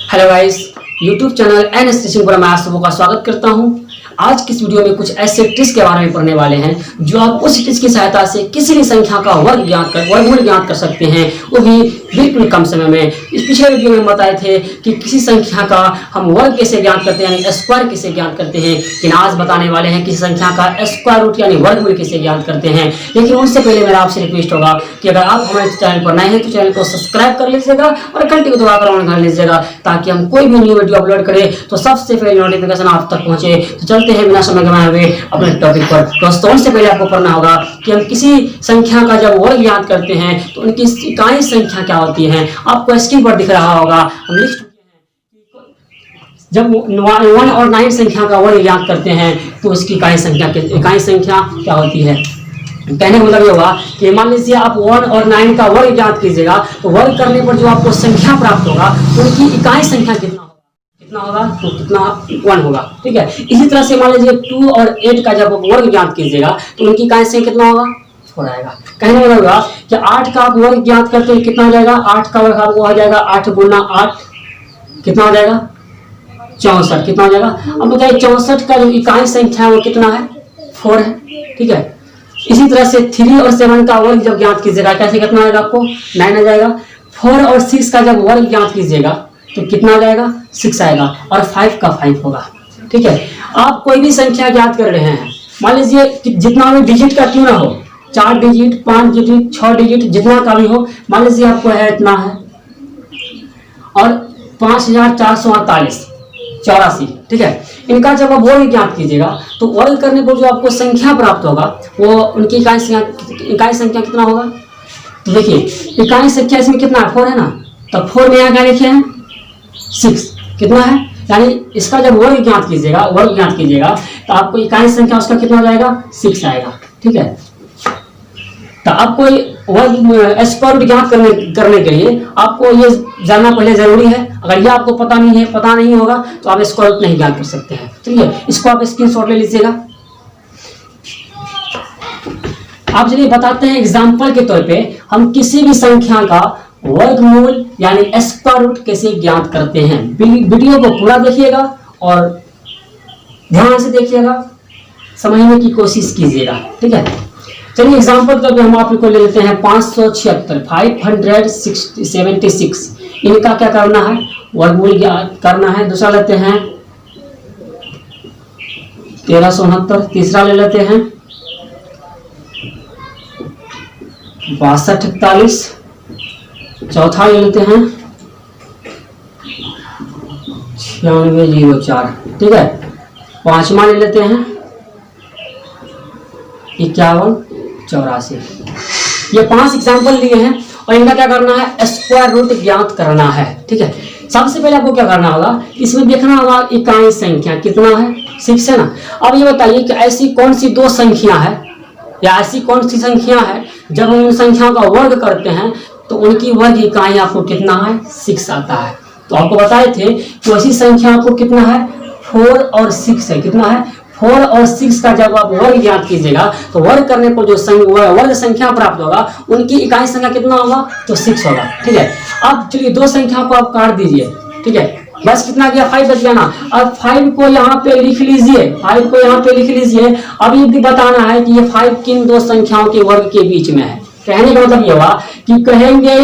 Hello guys, YouTube channel N station पर मैं आप सबों का स्वागत करता हूं। आज की इस वीडियो में कुछ ऐसे ट्रिक्स के बारे में पढ़ने वाले हैं जो आप उस ट्रिक्स की सहायता से किसी भी संख्या का वर्गमूल ज्ञात कर सकते हैं, वो भी बिल्कुल कम समय में। इस पिछले वीडियो में बताए थे कि किसी संख्या का हम वर्ग कैसे ज्ञात करते हैं, यानी स्क्वायर कैसे ज्ञात करते हैं। लेकिन आज बताने वाले हैं किसी संख्या का स्क्वायर रूट यानी वर्गमूल कैसे ज्ञात करते हैं। लेकिन उससे पहले मेरा आपसे रिक्वेस्ट होगा कि अगर आप हमारे चैनल पर नए हैं तो चैनल को सब्सक्राइब कर लीजिएगा और घंटी को दबाकर ऑन कर लीजिएगा, ताकि हम कोई भी न्यू वीडियो अपलोड करें तो सबसे पहले नोटिफिकेशन आप तक पहुंचे। तो चलते हैं बिना समय गवाए हुए अपने टॉपिक पर। दोस्तों, उससे पहले आपको पढ़ना होगा कि हम किसी संख्या का जब वर्ग ज्ञात करते हैं तो उनकी इकाई संख्या क्या होती है। आपको स्क्रीन पर दिख रहा होगा, हम लिख चुके हैं। जब 1 और 9 संख्या का वर्ग ज्ञात करते हैं तो उसकी इकाई संख्या क्या होती है। कहने का मतलब ये होगा कि मान लीजिए आप 1 और 9 का वर्ग ज्ञात कीजिएगा तो वर्ग करने पर जो आपको संख्या प्राप्त होगा उनकी इकाई संख्या कितना होगा तो कितना 1 होगा। ठीक है, इसी तरह से मान लीजिए 2 और 8 का जब वर्ग ज्ञात कीजिएगा तो उनकी इकाई संख्या कितना होगा, 4 आएगा। कहने का मतलब होगा कि 8 का आप वर्ग ज्ञात करते हैं कितना हो जाएगा, 8 का वर्ग आपको हो जाएगा 8 गुना 8 कितना हो जाएगा 64। कितना हो जाएगा, अब बताइए 64 का जो इकाई संख्या है वो कितना है, 4 है। ठीक है, इसी तरह से 3 और 7 का वर्ग जब ज्ञात कीजिएगा कैसे कितना आएगा, आपको 9 आ जाएगा। 4 और 6 का जब वर्ग ज्ञात कीजिएगा तो कितना आ जाएगा, 6 आएगा, और 5 का 5 होगा। ठीक है, आप कोई भी संख्या ज्ञात कर रहे हैं, मान लीजिए कि जितना भी डिजिट का क्यों ना हो, 4 डिजिट 5 डिजिट 6 डिजिट जितना का भी हो, मान लीजिए आपको है इतना है और 5448 84। ठीक है, इनका जब आप वर्ग ज्ञात कीजिएगा तो वर्ग करने पर जो आपको संख्या प्राप्त होगा वो उनकी इकाई संख्या कितना होगा। तो देखिए इकाई संख्या इसमें कितना है, 4 है ना, तो 4 में यहाँ क्या लिखे हैं 6 कितना है, यानी इसका जब वर्ग ज्ञात कीजिएगा तो आपको इकाई संख्या उसका कितना हो जाएगा, 6 आएगा। ठीक है, तो आपको वर्ग स्क्वायर रूट ज्ञात करने के लिए आपको ये जानना पहले जरूरी है। अगर ये आपको पता नहीं होगा तो आप स्क्वायर रूट नहीं ज्ञात कर सकते हैं। ठीक है, इसको आप स्क्रीनशॉट ले लीजिएगा। आप चलिए बताते हैं एग्जाम्पल के तौर पे हम किसी भी संख्या का वर्गमूल यानी स्क्वायर रूट कैसे ज्ञात करते हैं। वीडियो को पूरा देखिएगा और ध्यान से देखिएगा, समझने की कोशिश कीजिएगा। ठीक है, चलिए एग्जाम्पल तो हम आप को ले लेते हैं 576 इनका क्या करना है, वर्गमूल ज्ञात करना है। दूसरा लेते हैं 1369, तीसरा ले लेते हैं 6248, चौथा ले लेते हैं 9604। ठीक है, पांचवा ले लेते हैं 5184। ये 5 एग्जाम्पल लिए हैं और इनका क्या करना है, स्क्वायर रूट ज्ञात करना है। ठीक है, सबसे पहले आपको क्या करना होगा, इसमें देखना होगा इकाई संख्या कितना है, 6 है ना। अब ये बताइए कि ऐसी कौन सी 2 संख्या है या ऐसी कौन सी संख्या है जब हम उन संख्याओं का वर्ग करते हैं तो उनकी वर्ग इकाई आपको कितना है, 6 आता है। तो आपको बताए थे कि ऐसी संख्या आपको कितना है, 4 और 6 है। कितना है, 4 और 6 का जब आप वर्ग ज्ञात कीजिएगा तो वर्ग करने पर जो वर्ग संख्या प्राप्त होगा उनकी इकाई संख्या कितना होगा, तो 6 होगा। ठीक है, अब चलिए 2 संख्या को आप काट दीजिए। ठीक है, बस कितना गया, 5 बच गया ना। अब 5 को यहाँ पे लिख लीजिए, अब ये बताना है कि ये 5 किन 2 संख्याओं के वर्ग के बीच में है। कहने का मतलब ये हुआ कि कहेंगे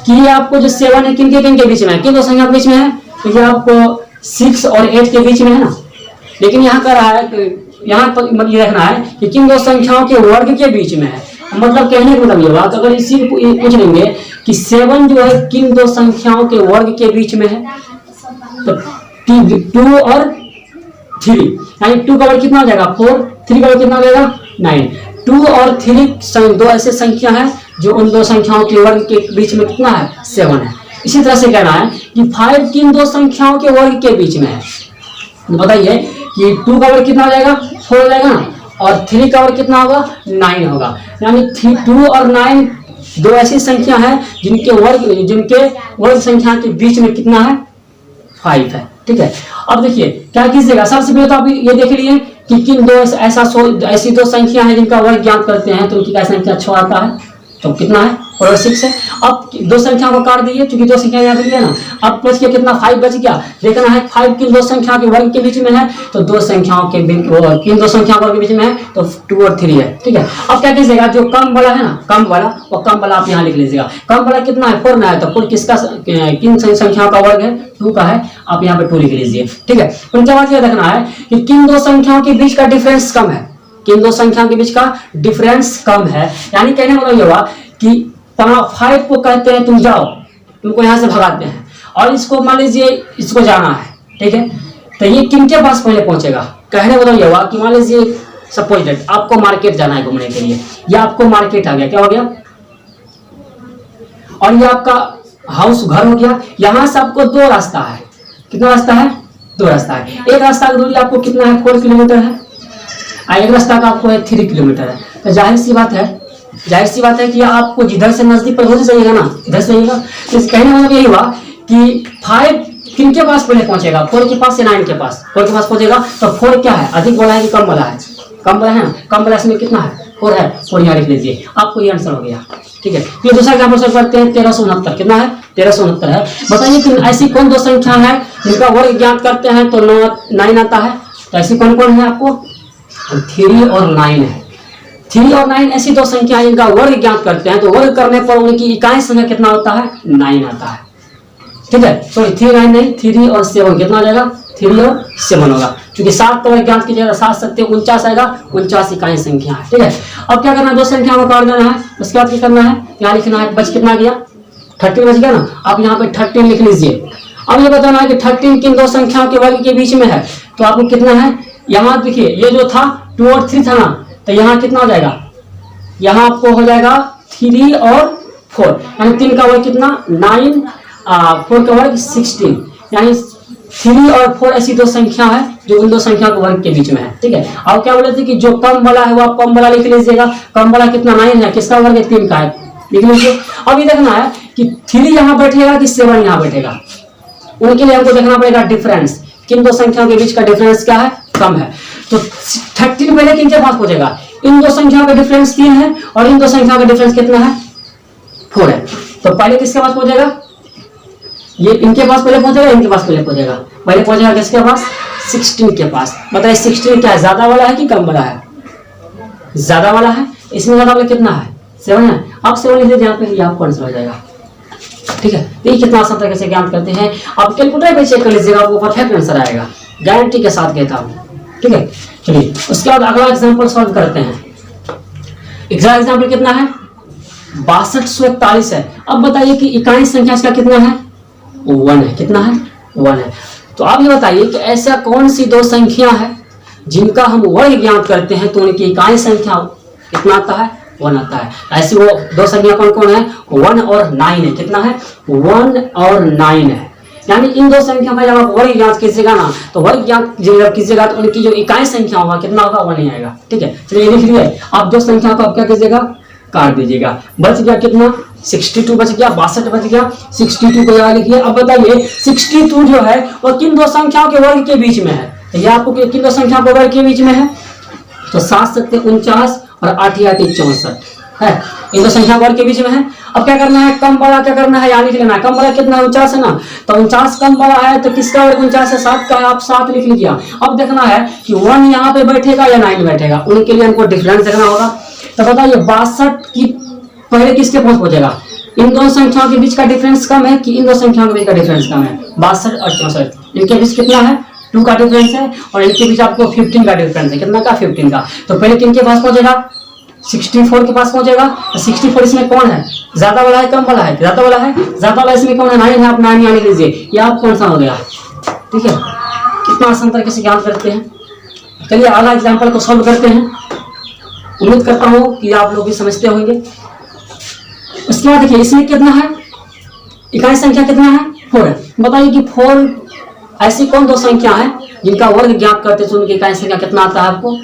कि आपको जो 7 है किन के बीच में है, किन 2 संख्या के बीच में है, तो ये आपको 6 और 8 के बीच में है ना। लेकिन यहाँ कर रहा है, यहाँ पर ये रखना है कि किन 2 संख्याओं के वर्ग के बीच में है। मतलब कहने का मतलब ये हुआ कि अगर इसी को पूछ लेंगे कि 7 जो है किन 2 संख्याओं के वर्ग के बीच में है, तो 2 और 3, यानी 2 का वर्ग कितना हो जाएगा 4, 3 का वर्ग कितना हो जाएगा 9। 2 और 3 2 ऐसे संख्या है जो उन 2 संख्याओं के वर्ग के बीच में कितना है, 7 है। इसी तरह से कहना है कि 5 किन 2 संख्याओं के वर्ग के बीच में है। बताइए कि 2 का वर्ग कितना हो जाएगा, 4 हो जाएगा ना, और 3 का वर्ग कितना होगा, 9 होगा। यानी 2 और 9 2 ऐसी संख्या है जिनके वर्ग संख्या के बीच में कितना है, 5 है। ठीक है, अब देखिए क्या कीजिएगा, सबसे पहले तो आप ये देख लिए कि किन 2 ऐसी 2 संख्या है जिनका वर्ग ज्ञात करते हैं तो उनकी क्या संख्या 6 आता है। तो कितना है, 4 और 6 है। अब दो संख्याओं को काट दीजिए, क्योंकि दो संख्या यहाँ पे है ना। अब बच गया कितना, 5 बच गया। देखना है 5 किन दो संख्या के वर्ग के बीच में है, तो दो संख्याओं के किन दो संख्याओं के वर्ग के बीच में है, तो 2 और 3 है। ठीक है, अब क्या कीजिएगा, जो कम वाला है ना, कम वाला, वो कम वाला आप यहाँ लिख लीजिएगा। कम वाला कितना है, 4 ना है, तो 4 किसका, किन संख्याओं का वर्ग है, 2 का है। आप यहाँ पे 2 लिख लीजिए। ठीक है, उनके बाद यह देखना है कि किन दो संख्याओं के बीच का डिफरेंस कम है, किन दो संख्याओं के बीच का डिफरेंस कम है। यानी कहने वाला ये हुआ कि 5 को कहते हैं तुम जाओ, तुमको यहाँ से भगाते हैं, और इसको मान लीजिए इसको जाना है। ठीक है, तो ये किन के पास पहले पहुंचेगा। कहने वाला ये हुआ कि मान लीजिए सपोज दैट आपको मार्केट जाना है घूमने के लिए, या आपको मार्केट आ गया, क्या हो गया, और ये आपका हाउस घर हो गया। यहाँ से आपको 2 रास्ता है, कितना रास्ता है, 2 रास्ता है। एक रास्ता की दूरी आपको कितना है, 4 किलोमीटर है, और एक रास्ता का आपको है 3 किलोमीटर है। तो जाहिर सी बात है कि आपको जिधर से नजदीक पर हो जाइएगा ना, इधर से जाइएगा। तो कहने वाला यही हुआ कि 5 किन के पास पहले पहुंचेगा, 4 के पास या 9 के पास, 4 के पास पहुंचेगा। तो 4 क्या है, अधिक वाला है कि कम वाला है, कम वाला है ना, कम वाला इसमें कितना है, 4 है, 4 यहाँ लिख लीजिए, आपको ये आंसर हो गया। ठीक है, फिर दूसरा एग्जाम्पल सॉल्व करते हैं। 1369 कितना है, 1369 है। बताइए कि ऐसी कौन दो संख्या है जिनका वर्ग ज्ञात करते हैं तो 9 आता है। तो ऐसी कौन कौन है, आपको 3 और 9 है। 3 और 9 ऐसी दो संख्या जिनका वर्ग ज्ञात करते हैं, तो वर्ग करने पर उनकी इकाई संख्या कितना होता है, 9 आता है। ठीक है, सॉरी 3 9 नहीं, 3 और 7 कितना आ जाएगा, 3 और 7 होगा। क्योंकि 7 का वर्ग ज्ञात कीजिएगा, 7 सत्ते 49 आएगा, 49 इकाई संख्या है। ठीक है, अब क्या करना है, दो संख्या को काट देना है। उसके बाद क्या करना है, यहाँ लिखना है, बच कितना गया, 13 बच गया ना। आप यहाँ पे 13 लिख लीजिए। अब ये बताना है कि 13 किन दो संख्याओं के वर्ग के बीच में है, तो आपको कितना है, यहाँ देखिए ये जो था 2 और 3 था ना, तो यहाँ कितना हो जाएगा, यहाँ आपको हो जाएगा 3 और 4, यानी 3 का वर्ग कितना 9, 4 का वर्ग 16, यानी 3 और 4 ऐसी दो संख्या है जो उन दो संख्या के वर्ग के बीच में है। ठीक है, अब क्या बोले थे कि जो कम वाला है वो आप कम वाला लिख लीजिएगा। कम वाला कितना 9 है, किसका वर्ग है, 3 का है, लिख लीजिए। अब ये देखना है कि 3 यहाँ बैठेगा कि 7 यहाँ बैठेगा, उनके लिए हमको देखना पड़ेगा डिफरेंस, किन दो संख्याओं के बीच का डिफरेंस क्या है, कम है। तो 13 पहले किन के पास पहुंचेगा, इन दो संख्याओं का डिफरेंस 3 है और इन दो संख्याओं का डिफरेंस कितना है, 4 है। तो पहले किसके पास पहुंचेगा, ये इनके पास पहले पहुंचेगा, इनके पास पहले पहुंचेगा, पहले पहुंचेगा किसके पास, 16 के पास। बताइए 16 क्या है, ज्यादा वाला है कि कम वाला है, ज्यादा वाला है। इसमें ज्यादा वाला कितना है, 7 है। आप 7 लिख दीजिए यहाँ पे, आपको आंसर हो जाएगा। ठीक है, तो ये कितना आसान तरीके से ज्ञात करते हैं। आप कैलकुलेटर पे चेक कर लीजिएगा, आपको परफेक्ट आंसर आएगा, गारंटी के साथ कहता हूँ। ठीक है, चलिए उसके बाद अगला एग्जांपल सॉल्व करते हैं। एग्जांपल कितना है, 6241 है। अब बताइए कि इकाई संख्या इसका कितना है, 1 है, कितना है, 1 है। तो आप ये बताइए कि ऐसा कौन सी दो संख्या है जिनका हम वर्ग ज्ञात करते हैं तो उनकी इकाई संख्या कितना आता है, 1 आता है। ऐसी वो दो संख्या कौन कौन है, 1 और 9 है। कितना है, 1 और 9 है। यानी इन दो संख्या में जब आप वर्ग ज्ञात कीजिएगा ना, तो वर्ग ज्ञात जब कीजिएगा तो उनकी जो इकाई संख्या होगा कितना होगा, 1 ही आएगा। ठीक है, चलिए लिख लिए। आप दो संख्या को आप क्या कीजिएगा, काट दीजिएगा। बच गया कितना, 62 बच गया, 62 बच गया, 62 को यहाँ लिखिए। अब बताइए 62 जो है वो किन दो संख्याओं के वर्ग के बीच में है, तो ये आपको किन दो संख्याओं के वर्ग के बीच में है, तो 7 सत्ते 49 और 8 8 64 है, इन दो संख्या वर्ग के बीच में है। अब क्या करना है, कम बड़ा क्या करना है, यहाँ लिख लेना है। कम बड़ा कितना है, 49 है ना, तो 49 कम बड़ा है, तो किसका वर्ग 49 है, 7 का है, आप 7 लिख लीजिए। अब देखना है कि 1 यहाँ पे बैठेगा या 9 बैठेगा, उनके लिए हमको डिफरेंस देखना होगा। तो बताइए 62 की पहले किसके पास पहुंचेगा, इन दो संख्याओं के बीच का डिफरेंस कम है कि इन दो संख्याओं के बीच का डिफरेंस कम है, 62 और 64, इनके बीच कितना है, 2 का डिफरेंस है, और इनके बीच आपको 15 का डिफरेंस है। कितना का, 15 का। तो पहले किन के पास पहुंचेगा, 64 के पास पहुंचेगा। तो 64 इसमें कौन है, ज्यादा वाला है कम वाला है, ज्यादा वाला है, ज्यादा वाला इसमें कौन है, 9 है। आप 9 यहाँ लिख लीजिए, ये आप कौन सा हो गया। ठीक है, कितना आसान तरीके से ज्ञान करते हैं। चलिए अगला एग्जाम्पल को सॉल्व करते हैं। उम्मीद करता हूँ कि आप लोग भी समझते होंगे। उसके बाद देखिए इसमें कितना है, इकाई संख्या कितना है, 4 है। बताइए कि 4 ऐसी कौन दो संख्या है जिनका वर्ग ज्ञात करते हैं तो उनकी इकाई संख्या कितना आता है आपको,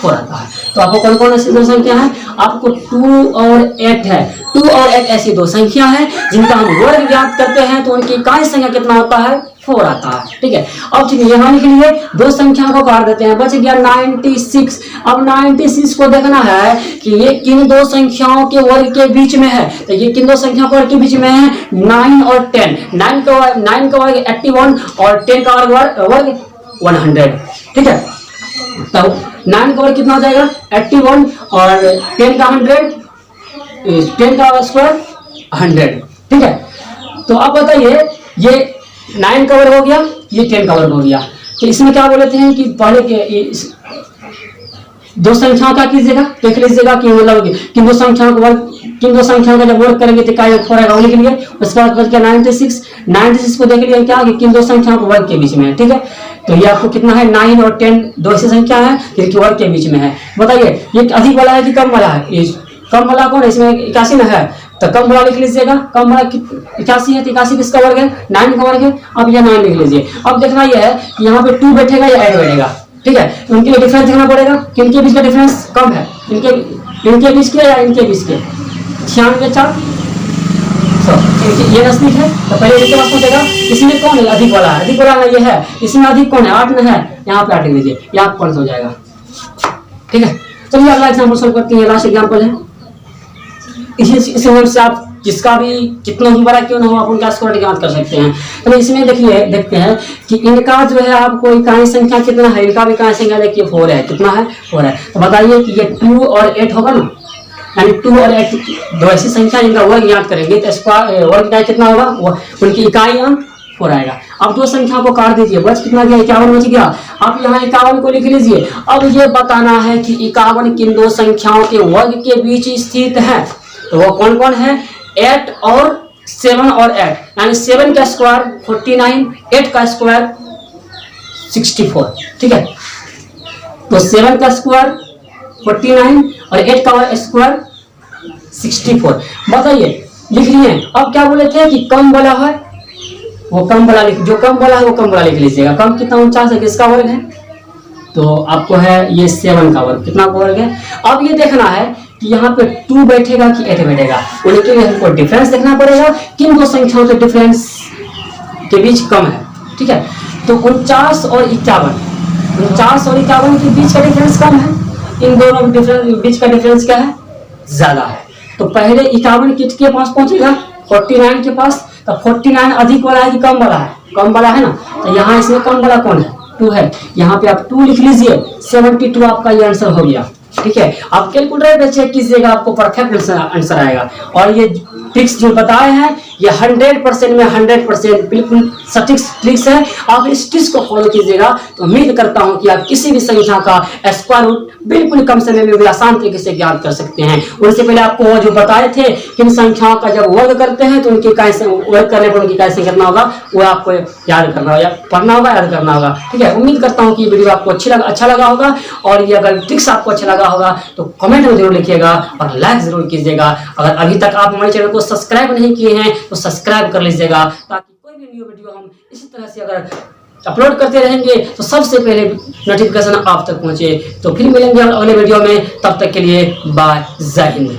4 आता है। तो आपको कौन कौन ऐसी दो संख्या है, आपको 2 और 8 है। 2 और 8 ऐसी दो संख्या है जिनका हम वर्ग ज्ञात करते हैं तो उनकी इकाई संख्या कितना होता है, 4 आता है। ठीक है, अब ठीक है यहाँ लिख लिए, दो संख्या को काट देते हैं, बच गया 96। अब 96 को देखना है कि ये किन दो संख्याओं के वर्ग के बीच में है, तो ये किन दो संख्याओं के वर्ग के बीच में है, 9 और 10। 9 का वर्ग 81 और 10 का वर्ग 100। ठीक है, तो 9 का वर्ग कितना हो जाएगा, 81 और 10 का 100, 10 का स्क्वायर 100। ठीक है, तो अब बताइए ये 9 का वर्ग हो गया, ये 10 का वर्ग हो गया, तो इसमें क्या बोलते हैं कि पहले के दो संख्याओं का कीजिएगा, देख लीजिएगा कि मतलब किन दो संख्याओं का वर्ग, किन दो संख्याओं का जब वर्ग करेंगे तो क्या फोर आएगा, लिख लिए। उसके बाद बच गया 96 को देख लिया क्या कि किन दो संख्याओं के वर्ग के बीच में है। ठीक है, तो ये आपको कितना है, 9 और 10 दो ऐसी संख्या है जिनके वर्ग के बीच में है। बताइए ये अधिक वाला है कि कम वाला है, कम वाला कौन है, इसमें 81 में है तो कम वाला लिख लीजिएगा, कम वाला 81 है तो 81 किसका वर्ग है, 9 का वर्ग है। अब ये 9 लिख लीजिए। अब देखना यह है कि यहाँ पे 2 बैठेगा या 8 बैठेगा। ठीक है, उनके लिए डिफरेंस देखना पड़ेगा, किनके बीच का डिफरेंस कम है, इनके बीच के या इनके बीच के, 96 4 ये नजदीक है तो पहले इनके पास पहुंचेगा। इसमें कौन है अधिक वाला, अधिक वाला ये है, इसमें अधिक कौन है, 8 में है, यहाँ पे 8 लिख लीजिए, यहाँ पॉइंट हो जाएगा। ठीक है, चलिए अगला एग्जाम्पल सॉल्व करते हैं। लास्ट एग्जाम्पल है, इसी से आप जिसका भी कितना ही बड़ा क्यों ना हो आप उनका स्क्वायर ज्ञात कर सकते हैं। तो इसमें देखिए देखते हैं कि इनका जो है आपको इकाई संख्या कितना है, इनका भी इकाई संख्या देखिए 4 है, कितना है 4 है। तो बताइए कि ये 2 और 8 होगा ना, यानी 2 और 8 दो ऐसी संख्या जिनका वर्ग ज्ञात करेंगे तो स्क्वायर वर्ग इकाई कितना होगा, वो उनकी इकाई अंक 4 आएगा। अब दो संख्या को काट दीजिए, बच कितना गया, 51 बच गया। अब यहाँ 51 को लिख लीजिए। अब ये बताना है कि 51 किन दो संख्याओं के वर्ग के बीच स्थित है, तो वो कौन कौन है, 8 और 7 और 8, यानी 7 का स्क्वायर 49, 8 का स्क्वायर 64। ठीक है, तो 7 का स्क्वायर 49 और 8 का स्क्वायर 64। बताइए लिख लिए। अब क्या बोले थे कि कम वाला है वो कम वाला लिख, जो कम वाला है वो कम वाला लिख लीजिएगा। कम कितना 49 है, किसका वर्ग है, तो आपको है ये 7 का वर्ग, कितना वर्ग है। अब ये देखना है कि यहाँ पे 2 बैठेगा कि 8 बैठेगा, उनके लिए हमको डिफरेंस देखना पड़ेगा, किन दो संख्याओं के डिफरेंस के बीच कम है। ठीक है, तो 49 और 51, 49 और 51 के बीच का डिफरेंस कम है, इन दोनों के बीच का डिफरेंस क्या है, ज्यादा है। तो पहले 51 किसके पास पहुंचेगा, 49 के पास। तो 49 अधिक वाला है कि कम वाला है, कम वाला है ना, तो यहाँ इसमें कम वाला कौन है, 2 है, यहाँ पे आप 2 लिख लीजिए। 72 आपका ये आंसर हो गया। ठीक है, आप कैलकुलेटर पे चेक कीजिएगा, आपको परफेक्ट आंसर आएगा। और ये ट्रिक्स जो बताए हैं ये 100% में 100% बिल्कुल सटीक ट्रिक्स है। आप इस ट्रिक्स को फॉलो कीजिएगा तो उम्मीद करता हूं कि आप किसी भी संख्या का स्क्वायर रूट बिल्कुल कम समय में भी आसान तरीके से ज्ञात कर सकते हैं। उससे पहले आपको वो जो बताए थे किन संख्याओं का जब वर्ग करते हैं तो उनकी वर्ग करने पर उनकी कैसे करना होगा वो आपको याद करना होगा, या पढ़ना होगा, याद करना होगा। ठीक है, उम्मीद करता हूँ कि ये वीडियो आपको अच्छा लगा होगा, और ये अगर ट्रिक्स आपको अच्छा लगा होगा तो कमेंट में जरूर लिखिएगा और लाइक जरूर कीजिएगा। अगर अभी तक आप हमारे चैनल को सब्सक्राइब नहीं किए हैं तो सब्सक्राइब कर लीजिएगा, ताकि कोई भी न्यू वीडियो हम इसी तरह से अगर अपलोड करते रहेंगे तो सबसे पहले नोटिफिकेशन आप तक पहुंचे। तो फिर मिलेंगे अगले वीडियो में, तब तक के लिए बाय, जय हिंद।